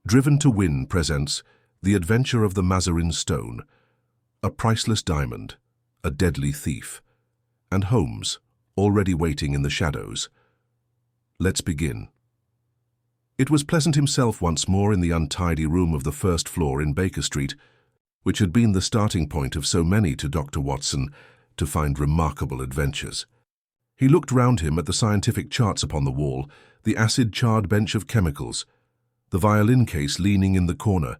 Driven to Win presents The Adventure of the Mazarin Stone, a priceless diamond, a deadly thief, and Holmes, already waiting in the shadows. Let's begin. It was Pleasant himself once more in the untidy room of the first floor in Baker Street, which had been the starting point of so many to Dr. Watson to find remarkable adventures. He looked round him at the scientific charts upon the wall, the acid-charred bench of chemicals, the violin case leaning in the corner,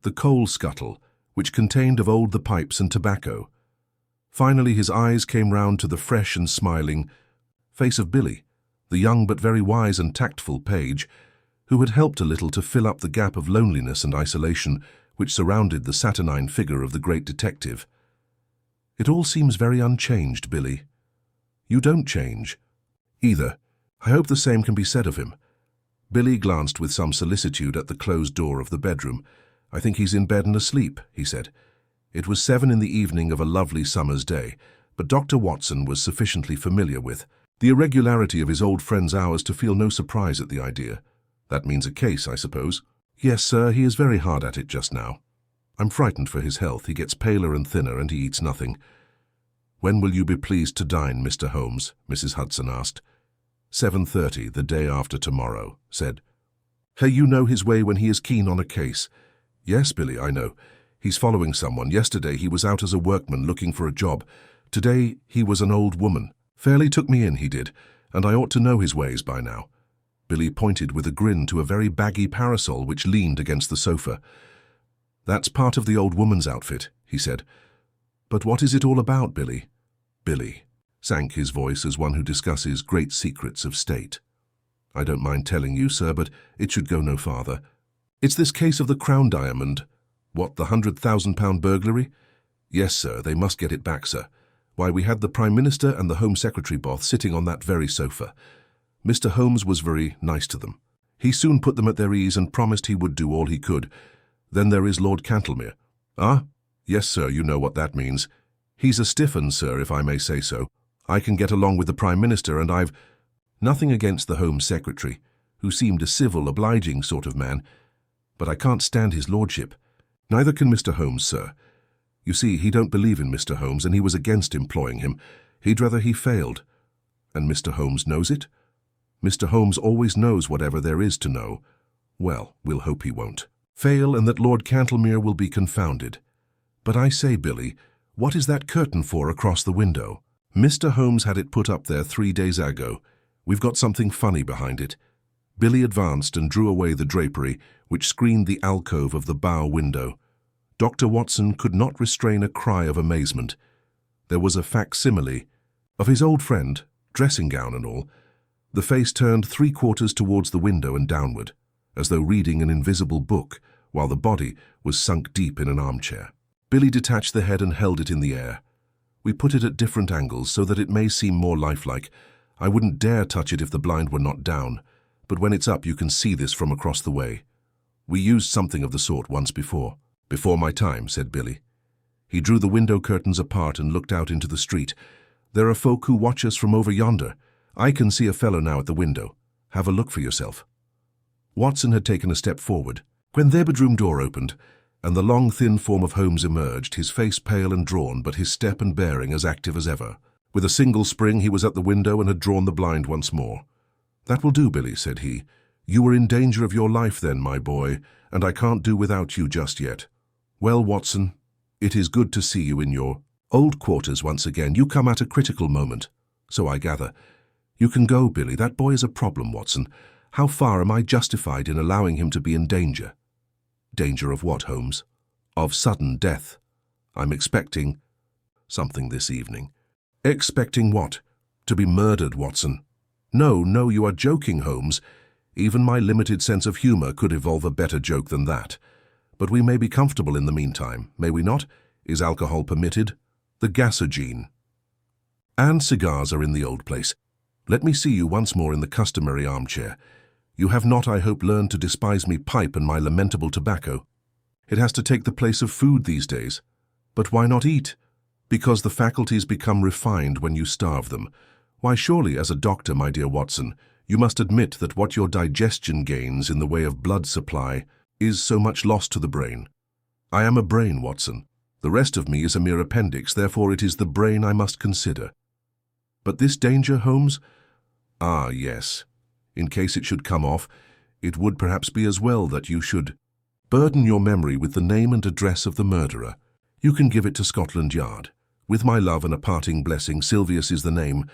the coal scuttle, which contained of old the pipes and tobacco. Finally his eyes came round to the fresh and smiling face of Billy, the young but very wise and tactful page, who had helped a little to fill up the gap of loneliness and isolation which surrounded the saturnine figure of the great detective. "It all seems very unchanged, Billy." "You don't change." "Either. I hope the same can be said of him." Billy glanced with some solicitude at the closed door of the bedroom. "I think he's in bed and asleep," he said. It was 7 in the evening of a lovely summer's day, but Dr. Watson was sufficiently familiar with the irregularity of his old friend's hours to feel no surprise at the idea. "That means a case, I suppose?" "Yes, sir, he is very hard at it just now. I'm frightened for his health. He gets paler and thinner, and he eats nothing." "When will you be pleased to dine, Mr. Holmes?" Mrs. Hudson asked. 7:30, the day after tomorrow," said. "Hey, you know his way when he is keen on a case." "Yes, Billy, I know. He's following someone. Yesterday he was out as a workman looking for a job. Today he was an old woman. Fairly took me in, he did, and I ought to know his ways by now." Billy pointed with a grin to a very baggy parasol which leaned against the sofa. "That's part of the old woman's outfit," he said. "But what is it all about, Billy?" "Billy," sank his voice as one who discusses great secrets of state. "I don't mind telling you, sir, but it should go no farther. It's this case of the Crown Diamond." "What, the £100,000 burglary?" "Yes, sir, they must get it back, sir. Why, we had the Prime Minister and the Home Secretary both sitting on that very sofa. Mr. Holmes was very nice to them. He soon put them at their ease and promised he would do all he could. Then there is Lord Cantlemere." "Ah? Yes, sir, you know what that means. He's a stiff 'un, sir, if I may say so. I can get along with the Prime Minister, and I've nothing against the Home Secretary, who seemed a civil, obliging sort of man, but I can't stand his lordship. Neither can Mr. Holmes, sir. You see, he don't believe in Mr. Holmes, and he was against employing him. He'd rather he failed. And Mr. Holmes knows it? Mr. Holmes always knows whatever there is to know. Well, we'll hope he won't fail, and that Lord Cantlemere will be confounded. But I say, Billy, what is that curtain for across the window?" "Mr. Holmes had it put up there 3 days ago. We've got something funny behind it." Billy advanced and drew away the drapery, which screened the alcove of the bow window. Dr. Watson could not restrain a cry of amazement. There was a facsimile of his old friend, dressing gown and all, the face turned 3/4 towards the window and downward, as though reading an invisible book, while the body was sunk deep in an armchair. Billy detached the head and held it in the air. "We put it at different angles so that it may seem more lifelike. I wouldn't dare touch it if the blind were not down, but when it's up you can see this from across the way. We used something of the sort once before." "Before my time," said Billy. He drew the window curtains apart and looked out into the street. "There are folk who watch us from over yonder. I can see a fellow now at the window. Have a look for yourself." Watson had taken a step forward, when their bedroom door opened, and the long, thin form of Holmes emerged, his face pale and drawn, but his step and bearing as active as ever. With a single spring he was at the window and had drawn the blind once more. "That will do, Billy," said he. "You were in danger of your life then, my boy, and I can't do without you just yet. Well, Watson, it is good to see you in your old quarters once again. You come at a critical moment, so I gather. You can go, Billy. That boy is a problem, Watson. How far am I justified in allowing him to be in danger?" "Danger of what, Holmes?" "Of sudden death. I'm expecting something this evening." "Expecting what? To be murdered, Watson?" "No, no, you are joking, Holmes. Even my limited sense of humor could evolve a better joke than that. But we may be comfortable in the meantime, may we not? Is alcohol permitted?" "The gasogene and cigars are in the old place. Let me see you once more in the customary armchair. You have not, I hope, learned to despise me pipe and my lamentable tobacco. It has to take the place of food these days. But why not eat? Because the faculties become refined when you starve them. Why, surely, as a doctor, my dear Watson, you must admit that what your digestion gains in the way of blood supply is so much lost to the brain. I am a brain, Watson. The rest of me is a mere appendix, therefore it is the brain I must consider. But this danger, Holmes? Ah, yes. In case it should come off, it would perhaps be as well that you should burden your memory with the name and address of the murderer. You can give it to Scotland Yard. With my love and a parting blessing, Silvius is the name.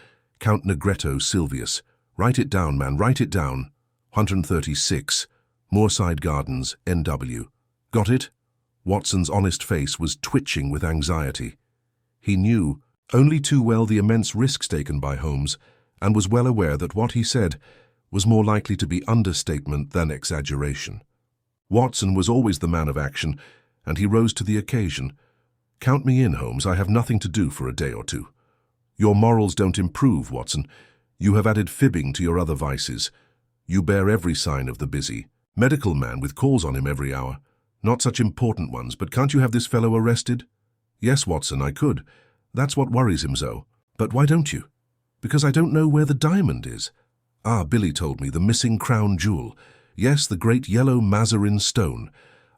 Count Negretto Silvius. Write it down, man, write it down. 136, Moorside Gardens, NW. Got it? Watson's honest face was twitching with anxiety. He knew only too well the immense risks taken by Holmes, and was well aware that what he said was more likely to be understatement than exaggeration. Watson was always the man of action, and he rose to the occasion. Count me in, Holmes. I have nothing to do for a day or two. Your morals don't improve, Watson. You have added fibbing to your other vices. You bear every sign of the busy medical man with calls on him every hour. Not such important ones, but can't you have this fellow arrested? Yes, Watson, I could. That's what worries him so. But why don't you? Because I don't know where the diamond is. Ah, Billy told me, the missing crown jewel. Yes, the great yellow Mazarin Stone.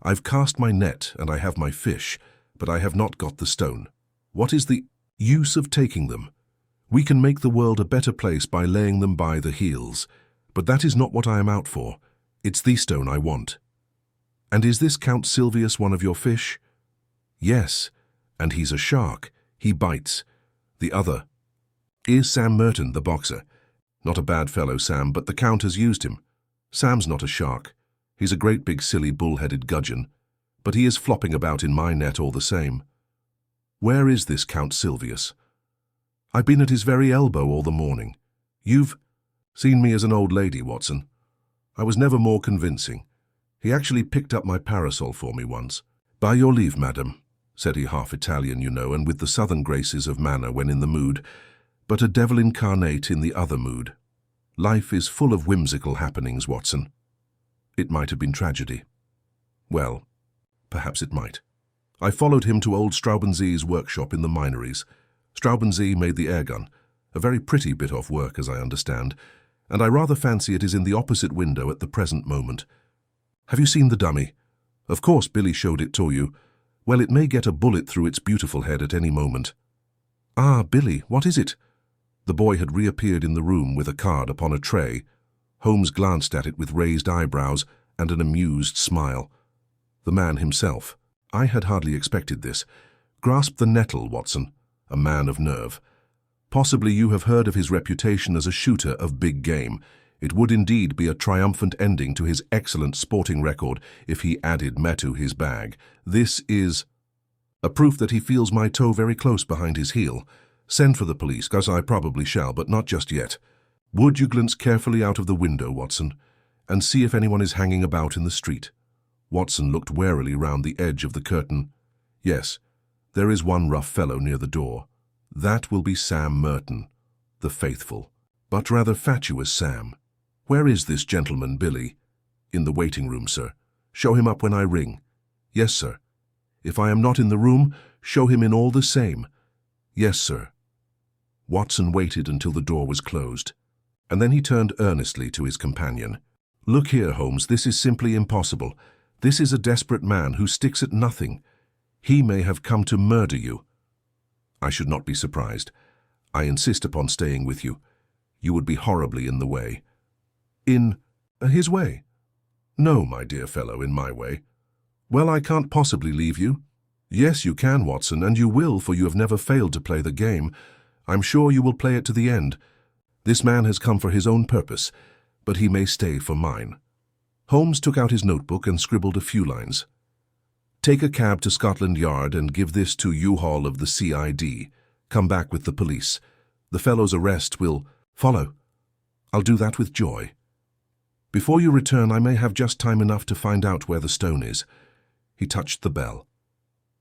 I've cast my net and I have my fish, but I have not got the stone. What is the use of taking them? We can make the world a better place by laying them by the heels. But that is not what I am out for. It's the stone I want. And is this Count Silvius one of your fish? Yes, and he's a shark. He bites. The other is Sam Merton, the boxer. Not a bad fellow, Sam, but the Count has used him. Sam's not a shark. He's a great big silly bull-headed gudgeon, but he is flopping about in my net all the same. Where is this Count Silvius? I've been at his very elbow all the morning. You've seen me as an old lady, Watson. I was never more convincing. He actually picked up my parasol for me once. By your leave, madam, said he, half Italian, you know, and with the southern graces of manner when in the mood, but a devil incarnate in the other mood. Life is full of whimsical happenings, Watson. It might have been tragedy. Well, perhaps it might. I followed him to old Straubenzee's workshop in the Minories. Straubenzee made the airgun, a very pretty bit of work as I understand, and I rather fancy it is in the opposite window at the present moment. Have you seen the dummy? Of course Billy showed it to you. Well, it may get a bullet through its beautiful head at any moment. Ah, Billy, what is it? The boy had reappeared in the room with a card upon a tray. Holmes glanced at it with raised eyebrows and an amused smile. The man himself, I had hardly expected this, grasped the nettle, Watson, a man of nerve. Possibly you have heard of his reputation as a shooter of big game. It would indeed be a triumphant ending to his excellent sporting record if he added me to his bag. This is a proof that he feels my toe very close behind his heel. Send for the police, as I probably shall, but not just yet. Would you glance carefully out of the window, Watson, and see if anyone is hanging about in the street? Watson looked warily round the edge of the curtain. Yes, there is one rough fellow near the door. That will be Sam Merton, the faithful, but rather fatuous Sam. Where is this gentleman, Billy? In the waiting room, sir. Show him up when I ring. Yes, sir. If I am not in the room, show him in all the same. Yes, sir. Watson waited until the door was closed, and then he turned earnestly to his companion. Look here, Holmes, this is simply impossible. This is a desperate man who sticks at nothing. He may have come to murder you. I should not be surprised. I insist upon staying with you. You would be horribly in the way. In his way? No, my dear fellow, in my way. Well, I can't possibly leave you. Yes, you can, Watson, and you will, for you have never failed to play the game. I'm sure you will play it to the end. This man has come for his own purpose, but he may stay for mine. Holmes took out his notebook and scribbled a few lines. Take a cab to Scotland Yard and give this to U-Haul of the CID. Come back with the police. The fellow's arrest will follow. I'll do that with joy. Before you return, I may have just time enough to find out where the stone is. He touched the bell.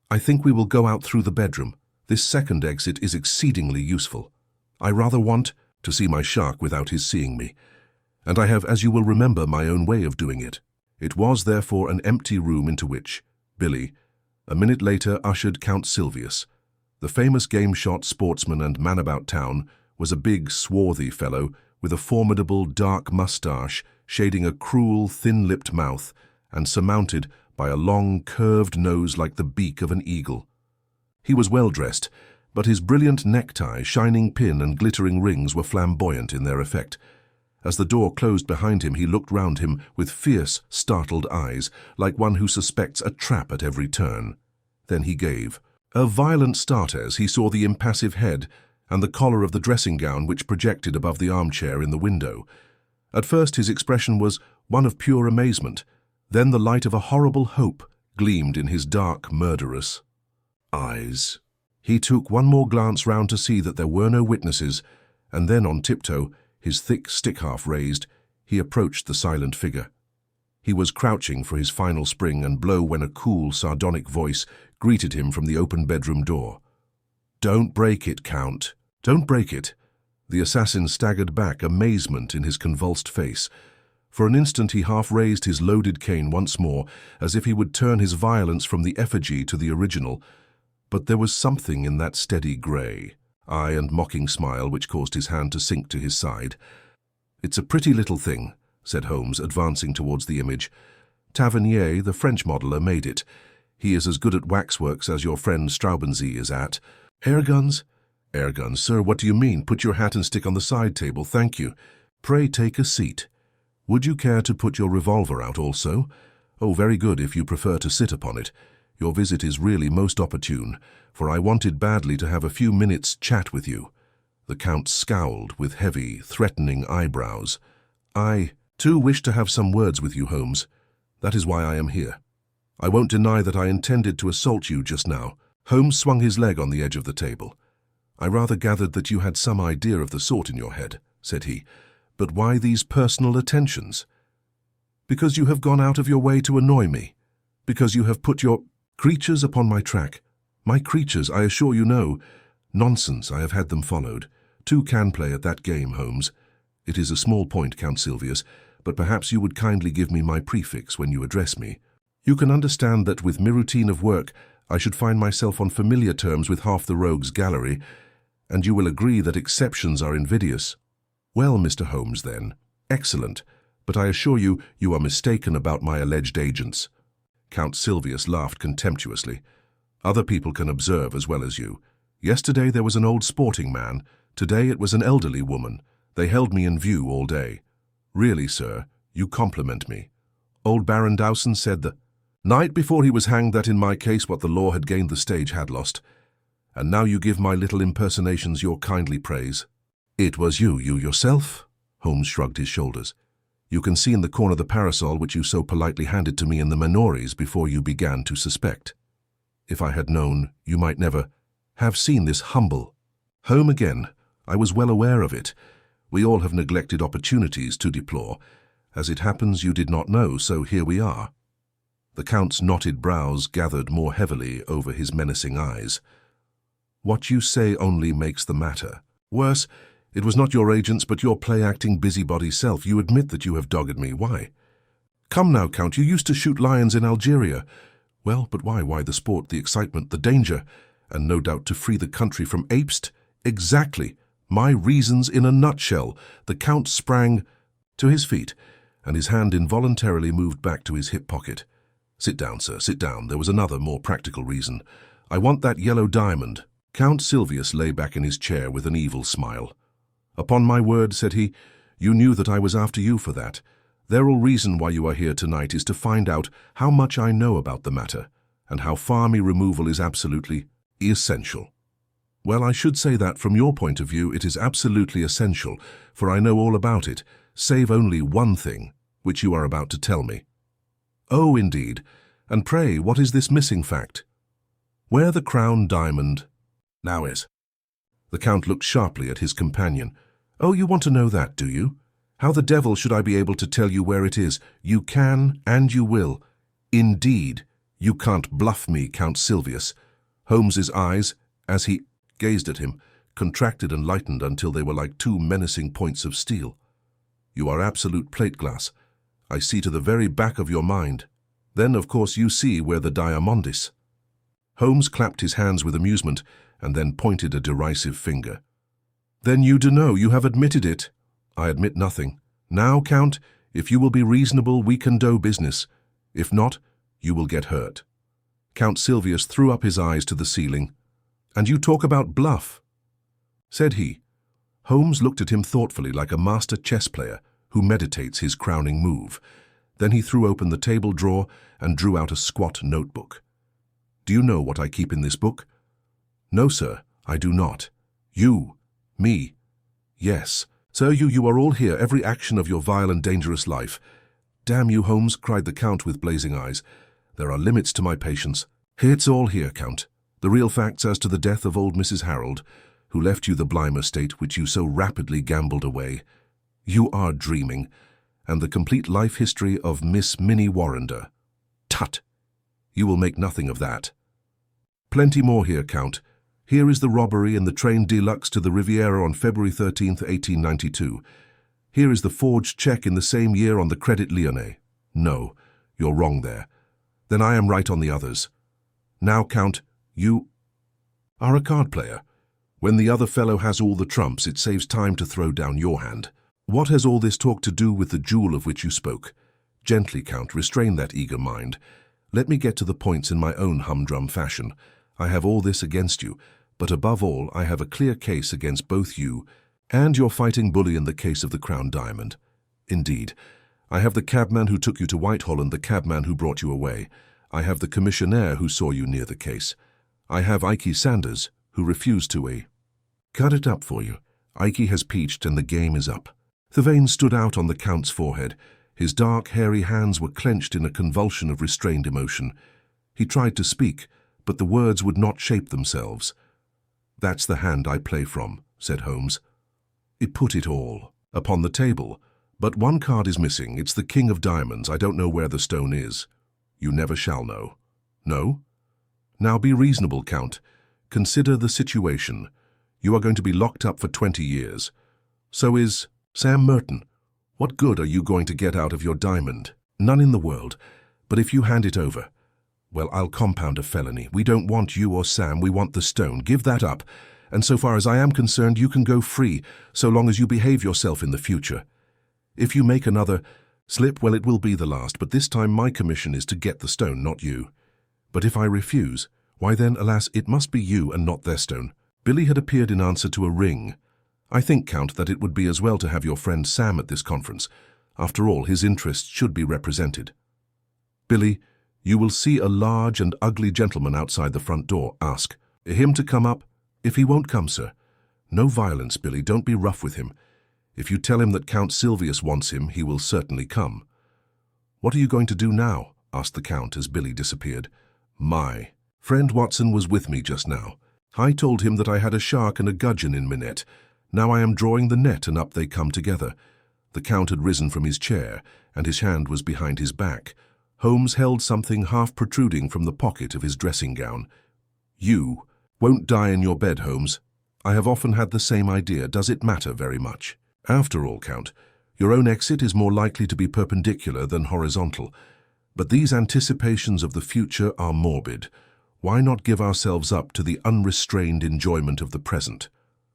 I think we will go out through the bedroom. This second exit is exceedingly useful. I rather want to see my shark without his seeing me, and I have, as you will remember, my own way of doing it. It was, therefore, an empty room into which Billy, a minute later, ushered Count Silvius. The famous game-shot sportsman and man about town was a big, swarthy fellow with a formidable dark moustache shading a cruel, thin-lipped mouth and surmounted by a long, curved nose like the beak of an eagle. He was well dressed, but his brilliant necktie, shining pin, and glittering rings were flamboyant in their effect. As the door closed behind him, he looked round him with fierce, startled eyes, like one who suspects a trap at every turn. Then he gave a violent start as he saw the impassive head and the collar of the dressing gown which projected above the armchair in the window. At first his expression was one of pure amazement. Then the light of a horrible hope gleamed in his dark, murderous eyes. He took one more glance round to see that there were no witnesses, and then on tiptoe, his thick stick half raised, he approached the silent figure. He was crouching for his final spring and blow when a cool, sardonic voice greeted him from the open bedroom door. "Don't break it, Count. Don't break it." The assassin staggered back, amazement in his convulsed face. For an instant he half raised his loaded cane once more, as if he would turn his violence from the effigy to the original. But there was something in that steady grey eye and mocking smile which caused his hand to sink to his side. "It's a pretty little thing," said Holmes, advancing towards the image. "Tavernier, the French modeller, made it. He is as good at waxworks as your friend Straubenzee is at." "Air guns?" "Air guns, sir. What do you mean? Put your hat and stick on the side table. Thank you. Pray take a seat. Would you care to put your revolver out also? Oh, very good if you prefer to sit upon it. Your visit is really most opportune, for I wanted badly to have a few minutes' chat with you." The Count scowled with heavy, threatening eyebrows. "I, too, wish to have some words with you, Holmes. That is why I am here. I won't deny that I intended to assault you just now." Holmes swung his leg on the edge of the table. "I rather gathered that you had some idea of the sort in your head," said he. "But why these personal attentions?" "Because you have gone out of your way to annoy me. Because you have put your creatures upon my track. My creatures, I assure you, no. Nonsense, I have had them followed. Two can play at that game, Holmes. It is a small point, Count Silvius, but perhaps you would kindly give me my prefix when you address me. You can understand that with my routine of work, I should find myself on familiar terms with half the rogues' gallery, and you will agree that exceptions are invidious. Well, Mr. Holmes, then. Excellent. But I assure you, you are mistaken about my alleged agents." Count Silvius laughed contemptuously. "Other people can observe as well as you. Yesterday there was an old sporting man. Today it was an elderly woman. They held me in view all day. Really, sir, you compliment me. Old Baron Dowson said the night before he was hanged that in my case what the law had gained the stage had lost. And now you give my little impersonations your kindly praise." "It was you yourself?" Holmes shrugged his shoulders. "You can see in the corner the parasol which you so politely handed to me in the Minories before you began to suspect. If I had known, you might never have seen this humble home again. I was well aware of it. We all have neglected opportunities to deplore. As it happens, you did not know, so here we are." The Count's knotted brows gathered more heavily over his menacing eyes. "What you say only makes the matter worse. It was not your agents, but your play-acting busybody self. You admit that you have dogged me. Why? Come now, Count, you used to shoot lions in Algeria. Well, but why? Why the sport, the excitement, the danger, and no doubt to free the country from apes? Exactly. My reasons in a nutshell." The Count sprang to his feet, and his hand involuntarily moved back to his hip pocket. "Sit down, sir, sit down. There was another, more practical reason. I want that yellow diamond." Count Silvius lay back in his chair with an evil smile. "Upon my word," said he, "you knew that I was after you for that. The real reason why you are here tonight is to find out how much I know about the matter, and how far me removal is absolutely essential." "Well, I should say that from your point of view it is absolutely essential, for I know all about it, save only one thing, which you are about to tell me." "Oh, indeed. And pray, what is this missing fact?" "Where the crown diamond now is." The Count looked sharply at his companion. "Oh, you want to know that, do you? How the devil should I be able to tell you where it is? You can, and you will. Indeed, you can't bluff me, Count Silvius." Holmes's eyes, as he gazed at him, contracted and lightened until they were like two menacing points of steel. "You are absolute plate glass. I see to the very back of your mind. Then, of course, you see where the diamond is." Holmes clapped his hands with amusement, and then pointed a derisive finger. "Then you do know, you have admitted it." "I admit nothing. Now, Count, if you will be reasonable, we can do business. If not, you will get hurt." Count Silvius threw up his eyes to the ceiling. "And you talk about bluff," said he. Holmes looked at him thoughtfully like a master chess player who meditates his crowning move. Then he threw open the table drawer and drew out a squat notebook. "Do you know what I keep in this book?" "No, sir, I do not." "You? Me?" "Yes. Sir, you are all here, every action of your vile and dangerous life." "Damn you, Holmes," cried the Count with blazing eyes. "There are limits to my patience. It's all here, Count. The real facts as to the death of old Mrs. Harold, who left you the Blyme estate which you so rapidly gambled away. You are dreaming. And the complete life history of Miss Minnie Warrender. Tut! You will make nothing of that. Plenty more here, Count. Here is the robbery in the train deluxe to the Riviera on February 13th, 1892. Here is the forged check in the same year on the Credit Lyonnais. No, you're wrong there. Then I am right on the others. Now, Count, you are a card player. When the other fellow has all the trumps, it saves time to throw down your hand. What has all this talk to do with the jewel of which you spoke? Gently, Count, restrain that eager mind. Let me get to the points in my own humdrum fashion. I have all this against you, but above all, I have a clear case against both you and your fighting bully in the case of the Crown Diamond. Indeed, I have the cabman who took you to Whitehall and the cabman who brought you away. I have the commissionaire who saw you near the case. I have Ike Sanders, who refused to cut it up for you. Ike has peached and the game is up. The veins stood out on the Count's forehead. His dark, hairy hands were clenched in a convulsion of restrained emotion. He tried to speak, but the words would not shape themselves. "That's the hand I play from," said Holmes. It put it all upon the table. "But one card is missing. It's the King of Diamonds. I don't know where the stone is." "You never shall know." "No?" "Now be reasonable, Count. Consider the situation. You are going to be locked up for 20 years. So is Sam Merton. What good are you going to get out of your diamond? None in the world. But if you hand it over, well, I'll compound a felony. We don't want you or Sam, we want the stone. Give that up. And so far as I am concerned, you can go free, so long as you behave yourself in the future. If you make another slip, well, it will be the last, but this time my commission is to get the stone, not you. But if I refuse, why then, alas, it must be you and not their stone." Billy had appeared in answer to a ring. "I think, Count, that it would be as well to have your friend Sam at this conference. After all, his interests should be represented." "Billy, you will see a large and ugly gentleman outside the front door. Ask him to come up. If he won't come, sir. No violence, Billy. Don't be rough with him. If you tell him that Count Silvius wants him, he will certainly come." "What are you going to do now?" asked the Count as Billy disappeared. "My friend Watson was with me just now. I told him that I had a shark and a gudgeon in my net. Now I am drawing the net, and up they come together." The Count had risen from his chair, and his hand was behind his back. Holmes held something half protruding from the pocket of his dressing gown. "You won't die in your bed, Holmes. I have often had the same idea. Does it matter very much? After all, Count, your own exit is more likely to be perpendicular than horizontal. But these anticipations of the future are morbid. Why not give ourselves up to the unrestrained enjoyment of the present?"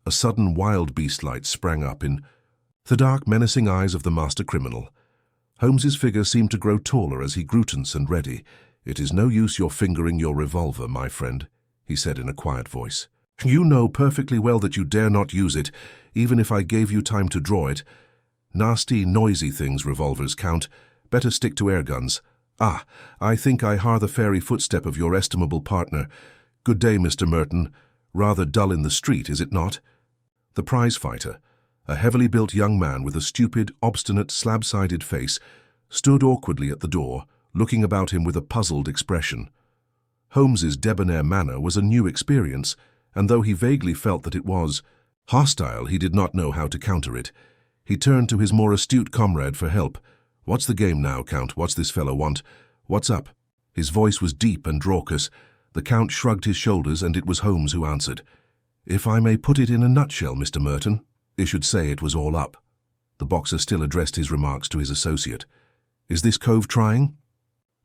A sudden wild beast light sprang up in the dark, menacing eyes of the master criminal. Holmes's figure seemed to grow taller as he grew tense and ready. "It is no use your fingering your revolver, my friend," he said in a quiet voice. "You know perfectly well that you dare not use it, even if I gave you time to draw it. Nasty, noisy things, revolvers, Count. Better stick to air guns. Ah, I think I hear the fairy footstep of your estimable partner. Good day, Mr. Merton. Rather dull in the street, is it not?" The prize fighter, a heavily built young man with a stupid, obstinate, slab-sided face, stood awkwardly at the door, looking about him with a puzzled expression. Holmes's debonair manner was a new experience, and though he vaguely felt that it was hostile, he did not know how to counter it. He turned to his more astute comrade for help. "What's the game now, Count? What's this fellow want? What's up?" His voice was deep and raucous. The Count shrugged his shoulders, and it was Holmes who answered. "If I may put it in a nutshell, Mr. Merton, you should say it was all up." The boxer still addressed his remarks to his associate. "Is this cove trying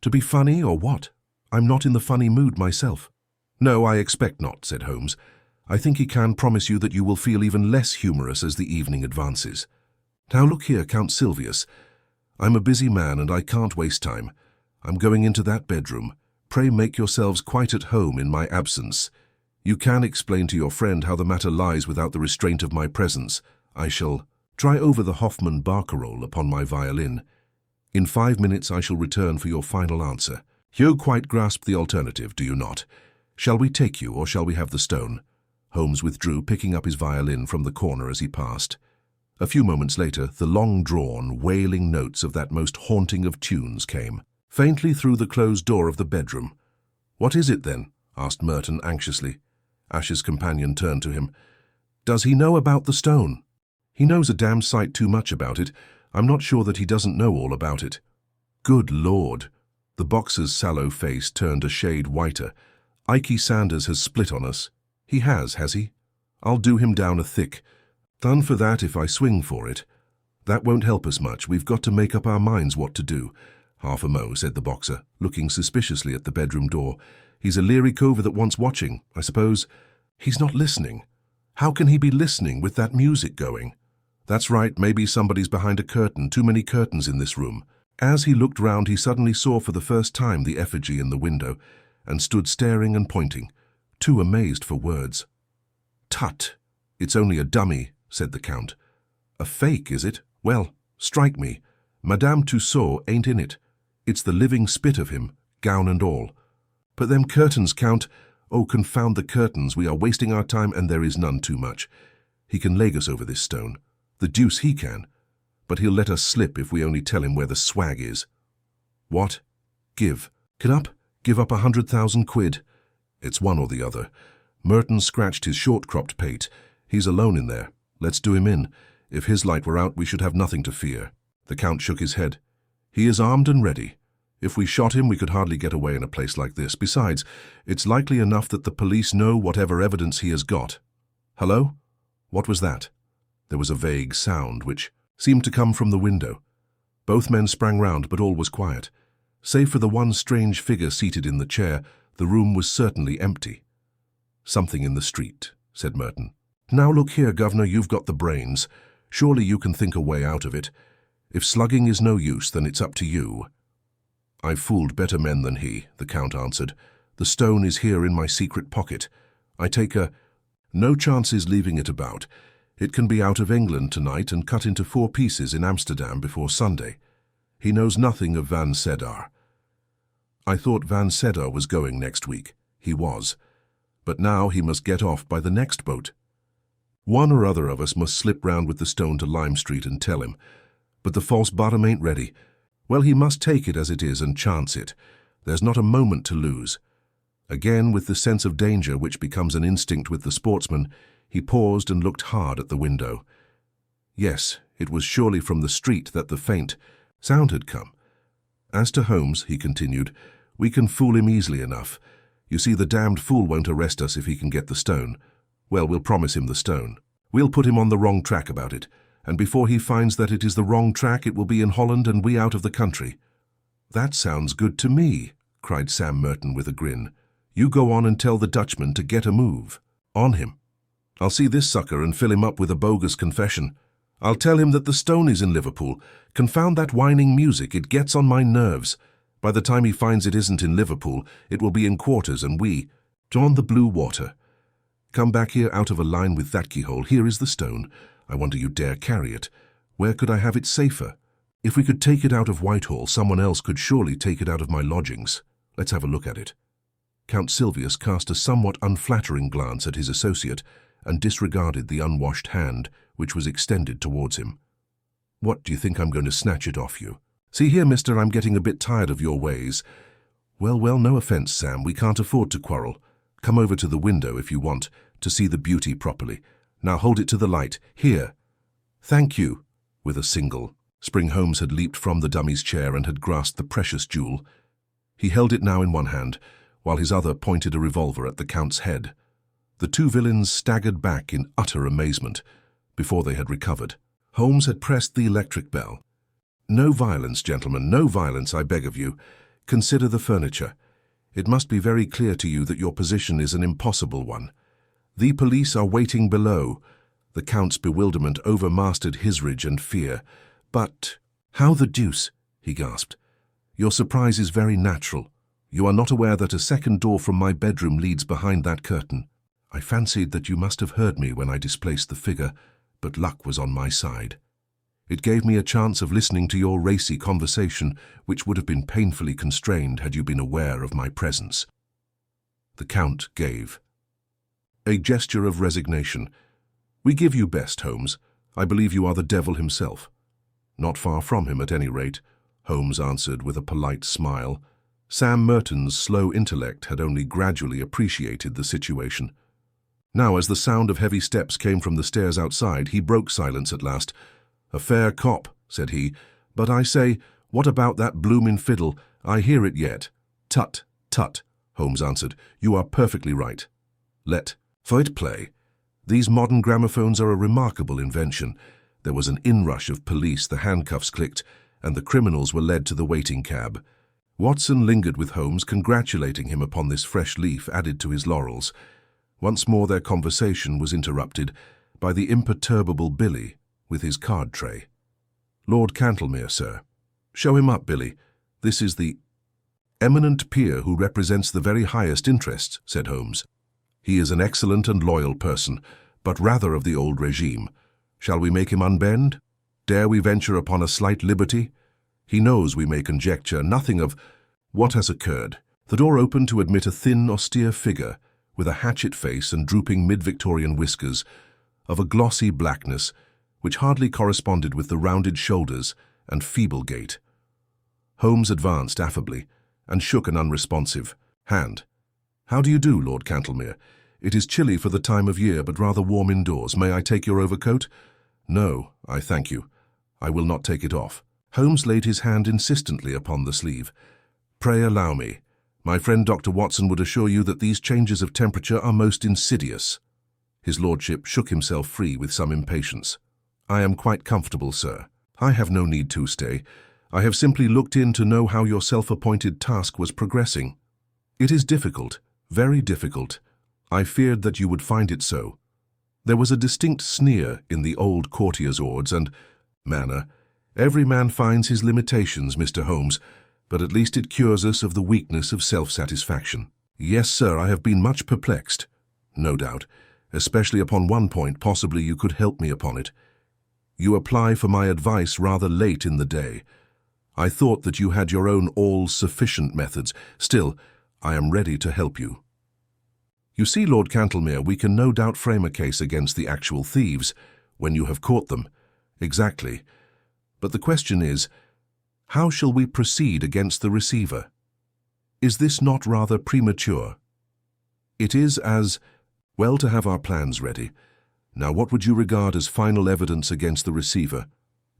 to be funny, or what? I'm not in the funny mood myself." "No, I expect not," said Holmes. "I think he can promise you that you will feel even less humorous as the evening advances. Now look here, Count Silvius. I'm a busy man and I can't waste time. I'm going into that bedroom. Pray make yourselves quite at home in my absence. You can explain to your friend how the matter lies without the restraint of my presence. I shall try over the Hoffmann barcarolle upon my violin. In 5 minutes I shall return for your final answer. You quite grasp the alternative, do you not? Shall we take you, or shall we have the stone? Holmes withdrew, picking up his violin from the corner as he passed. A few moments later, the long-drawn, wailing notes of that most haunting of tunes came, faintly through the closed door of the bedroom. "What is it, then?" asked Merton anxiously. Ash's companion turned to him. "Does he know about the stone?" "He knows a damned sight too much about it. I'm not sure that he doesn't know all about it." "Good Lord!" The boxer's sallow face turned a shade whiter. "Ikey Sanders has split on us." "He has he? I'll do him down a thick. Done for that if I swing for it." "That won't help us much. We've got to make up our minds what to do." "Half a mo," said the boxer, looking suspiciously at the bedroom door. "He's a leery cover that wants watching, I suppose." "He's not listening." "How can he be listening with that music going?" "That's right, maybe somebody's behind a curtain. Too many curtains in this room." As he looked round, he suddenly saw for the first time the effigy in the window, and stood staring and pointing, too amazed for words. "Tut! It's only a dummy," said the Count. "A fake, is it? Well, strike me. Madame Tussaud ain't in it. It's the living spit of him, gown and all." "But them curtains, Count—" "Oh, confound the curtains. We are wasting our time, and there is none too much. He can leg us over this stone. The deuce he can. But he'll let us slip if we only tell him where the swag is." "What? Give. Give up 100,000 quid." "It's one or the other." Merton scratched his short-cropped pate. "He's alone in there. Let's do him in. If his light were out, we should have nothing to fear." The Count shook his head. "He is armed and ready. If we shot him, we could hardly get away in a place like this. Besides, it's likely enough that the police know whatever evidence he has got." "Hello? What was that?" There was a vague sound which seemed to come from the window. Both men sprang round, but all was quiet. Save for the one strange figure seated in the chair, the room was certainly empty. "Something in the street," said Merton. "Now look here, Governor, you've got the brains. Surely you can think a way out of it. If slugging is no use, then it's up to you." "I've fooled better men than he," the Count answered. "The stone is here in my secret pocket. I take no chances leaving it about. It can be out of England tonight and cut into 4 pieces in Amsterdam before Sunday. He knows nothing of Van Sedar." "I thought Van Sedar was going next week." "He was. But now he must get off by the next boat. One or other of us must slip round with the stone to Lime Street and tell him. But the false bottom ain't ready. Well, he must take it as it is and chance it. There's not a moment to lose." Again, with the sense of danger which becomes an instinct with the sportsman, he paused and looked hard at the window. Yes, it was surely from the street that the faint sound had come. "As to Holmes," he continued, "we can fool him easily enough. You see, the damned fool won't arrest us if he can get the stone. Well, we'll promise him the stone. We'll put him on the wrong track about it, and before he finds that it is the wrong track, it will be in Holland and we out of the country." "That sounds good to me," cried Sam Merton with a grin. "You go on and tell the Dutchman to get a move. On him. I'll see this sucker and fill him up with a bogus confession. I'll tell him that the stone is in Liverpool. Confound that whining music, it gets on my nerves. By the time he finds it isn't in Liverpool, it will be in quarters, and we, on the blue water. Come back here out of a line with that keyhole. Here is the stone. I wonder you dare carry it. Where could I have it safer? If we could take it out of Whitehall, someone else could surely take it out of my lodgings. Let's have a look at it." Count Silvius cast a somewhat unflattering glance at his associate and disregarded the unwashed hand which was extended towards him. "What, do you think I'm going to snatch it off you? See here, mister, I'm getting a bit tired of your ways." Well, no offence, Sam, we can't afford to quarrel. Come over to the window if you want, to see the beauty properly. Now hold it to the light. Here." "Thank you." With a single spring, Holmes had leaped from the dummy's chair and had grasped the precious jewel. He held it now in one hand, while his other pointed a revolver at the Count's head. The two villains staggered back in utter amazement before they had recovered. Holmes had pressed the electric bell. "No violence, gentlemen, no violence, I beg of you. Consider the furniture. It must be very clear to you that your position is an impossible one. The police are waiting below." The Count's bewilderment overmastered his rage and fear. "But how the deuce?" he gasped. Your surprise is very natural. You are not aware that a second door from my bedroom leads behind that curtain. I fancied that you must have heard me when I displaced the figure, but luck was on my side. It gave me a chance of listening to your racy conversation, which would have been painfully constrained had you been aware of my presence." The Count gave a gesture of resignation. "We give you best, Holmes. I believe you are the devil himself." "Not far from him, at any rate," Holmes answered with a polite smile. Sam Merton's slow intellect had only gradually appreciated the situation. Now, as the sound of heavy steps came from the stairs outside, he broke silence at last. "A fair cop," said he, "but I say, what about that bloomin' fiddle? I hear it yet." "Tut, tut," Holmes answered. "You are perfectly right. Let it play. These modern gramophones are a remarkable invention." There was an inrush of police, the handcuffs clicked, and the criminals were led to the waiting cab. Watson lingered with Holmes, congratulating him upon this fresh leaf added to his laurels. Once more their conversation was interrupted by the imperturbable Billy with his card tray. "Lord Cantlemere, sir." "Show him up, Billy. This is the eminent peer who represents the very highest interests," said Holmes. "He is an excellent and loyal person, but rather of the old regime. Shall we make him unbend? Dare we venture upon a slight liberty? He knows we may conjecture nothing of what has occurred." The door opened to admit a thin, austere figure with a hatchet face and drooping mid-Victorian whiskers of a glossy blackness which hardly corresponded with the rounded shoulders and feeble gait. Holmes advanced affably and shook an unresponsive hand. "How do you do, Lord Cantlemere? It is chilly for the time of year, but rather warm indoors. May I take your overcoat?" "No, I thank you. I will not take it off." Holmes laid his hand insistently upon the sleeve. "Pray allow me. My friend Dr. Watson would assure you that these changes of temperature are most insidious." His lordship shook himself free with some impatience. "I am quite comfortable, sir. I have no need to stay. I have simply looked in to know how your self-appointed task was progressing. It is difficult, very difficult. I feared that you would find it so." There was a distinct sneer in the old courtier's words and manner. "Every man finds his limitations, Mr. Holmes, but at least it cures us of the weakness of self-satisfaction." "Yes, sir, I have been much perplexed." "No doubt, especially upon one point. Possibly you could help me upon it. You apply for my advice rather late in the day. I thought that you had your own all-sufficient methods. Still, I am ready to help you. You see, Lord Cantlemere, we can no doubt frame a case against the actual thieves when you have caught them." "Exactly. But the question is, how shall we proceed against the receiver? Is this not rather premature?" "It is, as well, to have our plans ready. Now, what would you regard as final evidence against the receiver?"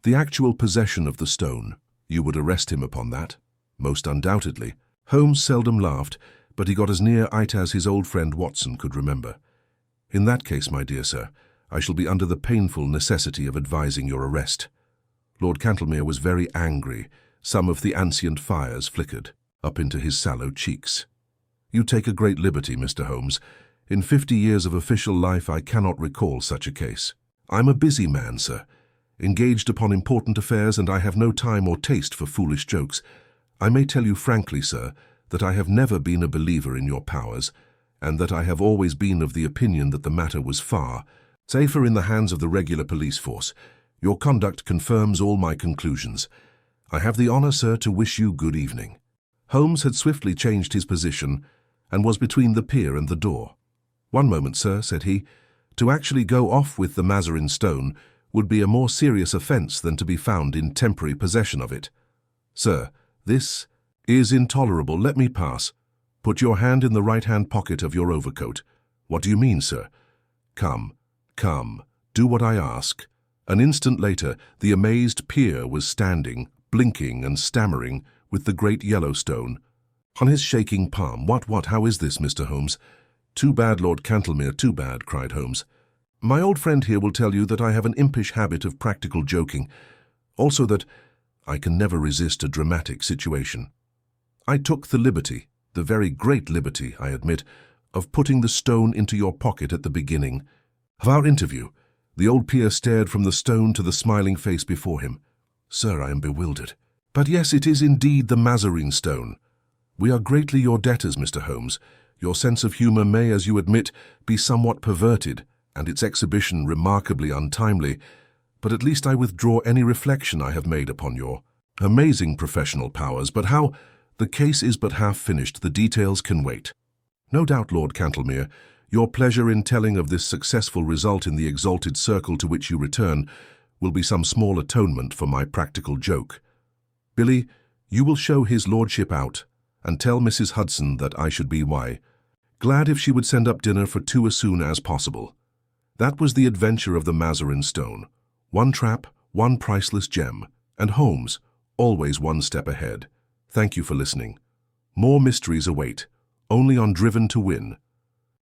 "The actual possession of the stone." "You would arrest him upon that?" "Most undoubtedly." Holmes seldom laughed, but he got as near it as his old friend Watson could remember. "In that case, my dear sir, I shall be under the painful necessity of advising your arrest." Lord Cantlemere was very angry. Some of the ancient fires flickered up into his sallow cheeks. "You take a great liberty, Mr. Holmes. In 50 years of official life, I cannot recall such a case. I'm a busy man, sir, engaged upon important affairs, and I have no time or taste for foolish jokes. I may tell you frankly, sir, that I have never been a believer in your powers, and that I have always been of the opinion that the matter was far safer in the hands of the regular police force. Your conduct confirms all my conclusions. I have the honor, sir, to wish you good evening." Holmes had swiftly changed his position and was between the peer and the door. "One moment, sir," said he. "To actually go off with the Mazarin Stone would be a more serious offence than to be found in temporary possession of it. Sir, this is intolerable. Let me pass. Put your hand in the right-hand pocket of your overcoat." "What do you mean, sir?" Come, do what I ask." An instant later, the amazed peer was standing, blinking and stammering, with the great yellow stone on his shaking palm. What, how is this, Mr. Holmes?" "Too bad, Lord Cantlemere, too bad," cried Holmes. "My old friend here will tell you that I have an impish habit of practical joking. Also that I can never resist a dramatic situation. I took the liberty, the very great liberty, I admit, of putting the stone into your pocket at the beginning of our interview." The old peer stared from the stone to the smiling face before him. "Sir, I am bewildered." But yes, it is indeed the Mazarin Stone. We are greatly your debtors, Mr. Holmes. Your sense of humor may, as you admit, be somewhat perverted, and its exhibition remarkably untimely, but at least I withdraw any reflection I have made upon your amazing professional powers. But how? The case is but half finished. The details can wait. No doubt, Lord Cantlemere, your pleasure in telling of this successful result in the exalted circle to which you return will be some small atonement for my practical joke. Billy, you will show his lordship out, and tell Mrs. Hudson that I should be glad if she would send up dinner for two as soon as possible. That was the adventure of the Mazarin Stone. One trap, one priceless gem, and Holmes, always one step ahead. Thank you for listening. More mysteries await, only on Driven to Win.